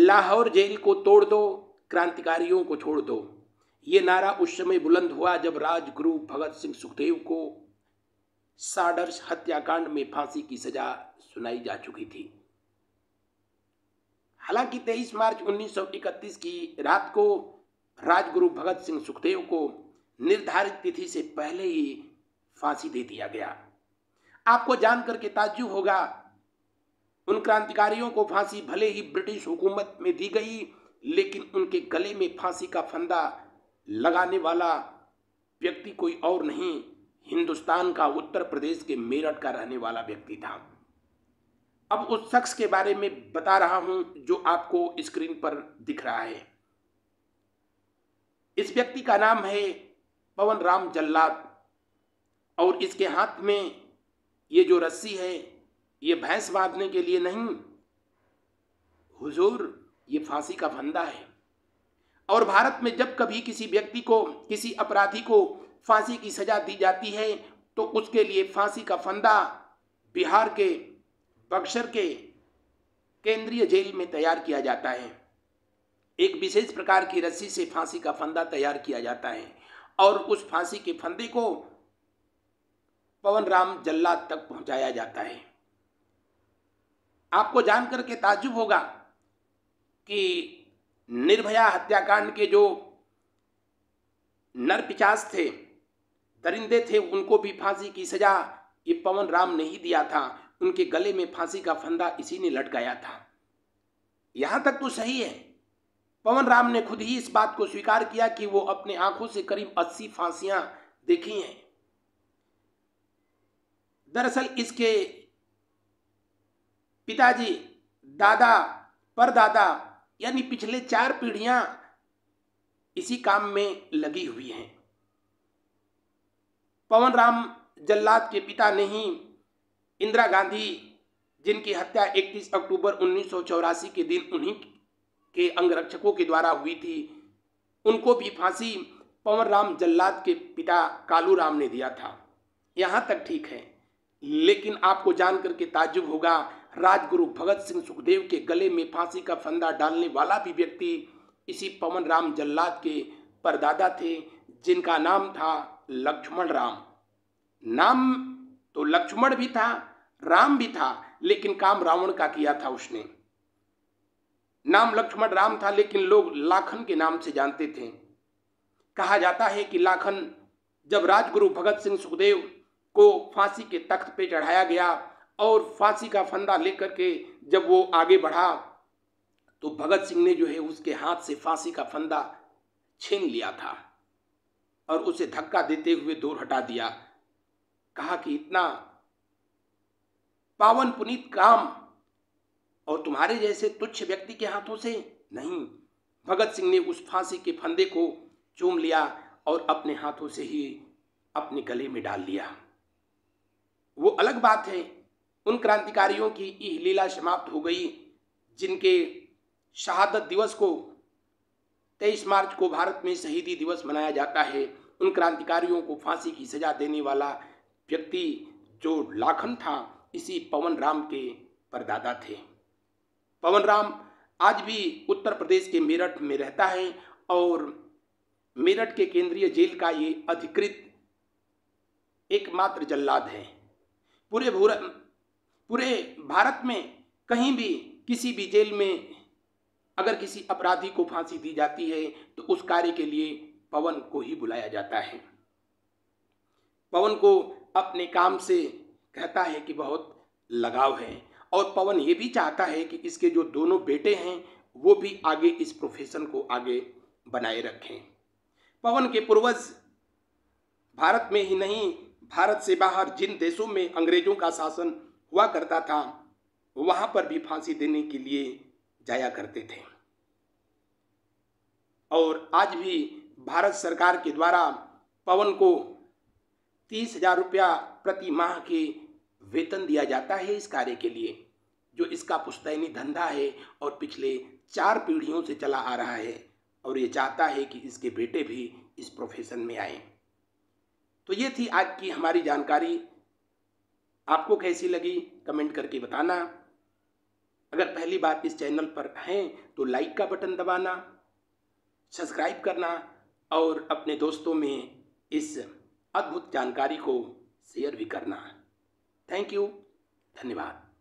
Lahore jail को तोड़ दो, क्रांतिकारियों को छोड़ दो, ये नारा उस समय बुलंद हुआ जब राजगुरु भगत सिंह सुखदेव को साड़र्स हत्याकांड में फांसी की सजा सुनाई जा चुकी थी। हालांकि 23 मार्च 1931 की रात को राजगुरु भगत सिंह सुखदेव को निर्धारित तिथि से पहले ही फांसी दे दिया गया। आपको जानकर के ताज्जुब होगा, उन क्रांतिकारियों को फांसी भले ही ब्रिटिश हुकूमत में दी गई, लेकिन उनके गले में फांसी का फंदा लगाने वाला व्यक्ति कोई और नहीं, हिंदुस्तान का उत्तर प्रदेश के मेरठ का रहने वाला व्यक्ति था। अब उस शख्स के बारे में बता रहा हूं जो आपको स्क्रीन पर दिख रहा है। इस व्यक्ति का नाम है पवन राम जल्लाद, और इसके हाथ में ये जो रस्सी है ये भैंस बांधने के लिए नहीं हुजूर, ये फांसी का फंदा है। और भारत में जब कभी किसी व्यक्ति को, किसी अपराधी को फांसी की सजा दी जाती है तो उसके लिए फांसी का फंदा बिहार के बक्सर के केंद्रीय जेल में तैयार किया जाता है। एक विशेष प्रकार की रस्सी से फांसी का फंदा तैयार किया जाता है और उस फांसी के फंदे को पवन राम जल्लाद तक पहुंचाया जाता है। आपको जानकर के ताज्जुब होगा कि निर्भया हत्याकांड के जो नरपिशाच थे, दरिंदे थे, उनको भी फांसी की सजा ये पवन राम ने ही दिया था। उनके गले में फांसी का फंदा इसी ने लटकाया था। यहां तक तो सही है, पवन राम ने खुद ही इस बात को स्वीकार किया कि वो अपने आंखों से करीब 80 फांसियां देखी हैं। दरअसल इसके पिताजी, दादा, परदादा यानी पिछले 4 पीढ़ियां इसी काम में लगी हुई हैं। पवन राम जल्लाद के पिता ने ही इंदिरा गांधी, जिनकी हत्या 31 अक्टूबर 1984 के दिन उन्हीं के अंगरक्षकों के द्वारा हुई थी, उनको भी फांसी पवन राम जल्लाद के पिता कालू राम ने दिया था। यहां तक ठीक है, लेकिन आपको जानकर के ताज्जुब होगा, राजगुरु भगत सिंह सुखदेव के गले में फांसी का फंदा डालने वाला भी व्यक्ति इसी पवन राम जल्लाद के परदादा थे, जिनका नाम था लक्ष्मण राम। नाम तो लक्ष्मण भी था, राम भी था, लेकिन काम रावण का किया था उसने। नाम लक्ष्मण राम था, लेकिन लोग लाखन के नाम से जानते थे। कहा जाता है कि लाखन जब राजगुरु भगत सिंह सुखदेव को फांसी के तख्त पे चढ़ाया गया और फांसी का फंदा लेकर के जब वो आगे बढ़ा तो भगत सिंह ने जो है उसके हाथ से फांसी का फंदा छीन लिया था और उसे धक्का देते हुए दूर हटा दिया। कहा कि इतना पावन पुनीत काम और तुम्हारे जैसे तुच्छ व्यक्ति के हाथों से नहीं। भगत सिंह ने उस फांसी के फंदे को चूम लिया और अपने हाथों से ही अपने गले में डाल लिया। वो अलग बात है, उन क्रांतिकारियों की यह लीला समाप्त हो गई जिनके शहादत दिवस को 23 मार्च को भारत में शहीदी दिवस मनाया जाता है। उन क्रांतिकारियों को फांसी की सजा देने वाला व्यक्ति जो लाखन था, इसी पवन राम के परदादा थे। पवन राम आज भी उत्तर प्रदेश के मेरठ में रहता है और मेरठ के केंद्रीय जेल का ये अधिकृत एकमात्र जल्लाद है। पूरे भारत में कहीं भी किसी भी जेल में अगर किसी अपराधी को फांसी दी जाती है तो उस कार्य के लिए पवन को ही बुलाया जाता है। पवन को अपने काम से कहता है कि बहुत लगाव है और पवन ये भी चाहता है कि इसके जो दोनों बेटे हैं वो भी आगे इस प्रोफेशन को आगे बनाए रखें। पवन के पूर्वज भारत में ही नहीं, भारत से बाहर जिन देशों में अंग्रेजों का शासन हुआ करता था वहां पर भी फांसी देने के लिए जाया करते थे। और आज भी भारत सरकार के द्वारा पवन को 30,000 रुपया प्रति माह के वेतन दिया जाता है इस कार्य के लिए, जो इसका पुश्तैनी धंधा है और पिछले 4 पीढ़ियों से चला आ रहा है और ये चाहता है कि इसके बेटे भी इस प्रोफेशन में आए। तो ये थी आज की हमारी जानकारी। आपको कैसी लगी कमेंट करके बताना। अगर पहली बार इस चैनल पर हैं तो लाइक का बटन दबाना, सब्सक्राइब करना और अपने दोस्तों में इस अद्भुत जानकारी को शेयर भी करना। थैंक यू, धन्यवाद।